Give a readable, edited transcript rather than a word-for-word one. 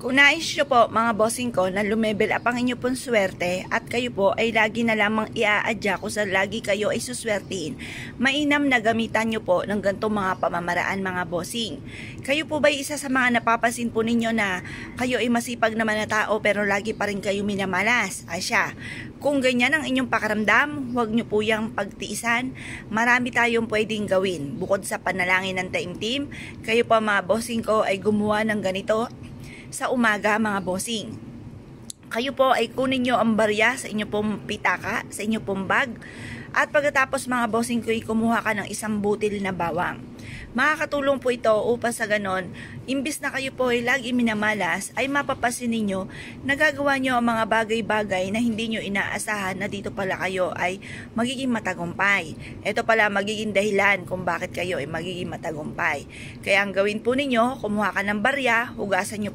Kung nais nyo po mga bossing ko na lumebel up ang inyo pong swerte at kayo po ay lagi na lamang iaadya kung sa lagi kayo ay suswertihin, mainam na gamitan nyo po ng ganitong mga pamamaraan mga bossing. Kayo po ba isa sa mga napapansin po ninyo na kayo ay masipag naman na tao pero lagi pa rin kayo minamalas? Asya, kung ganyan ang inyong pakaramdam, huwag nyo po yung pagtiisan. Marami tayong pwedeng gawin. Bukod sa panalangin ng taimtim, kayo po mga bossing ko ay gumawa ng ganito sa umaga mga bossing. Kayo po ay kunin nyo ang barya sa inyo pong pitaka, sa inyo pong bag, at pagkatapos mga bossing ko ay kumuha ka ng isang butil na bawang. Makakatulong po ito upang sa ganon, imbis na kayo po ay lagi minamalas, ay mapapasin ninyo na gagawa nyo ang mga bagay-bagay na hindi nyo inaasahan na dito pala kayo ay magiging matagumpay. Ito pala magiging dahilan kung bakit kayo ay magiging matagumpay. Kaya ang gawin po ninyo, kumuha ka ng barya, hugasan nyo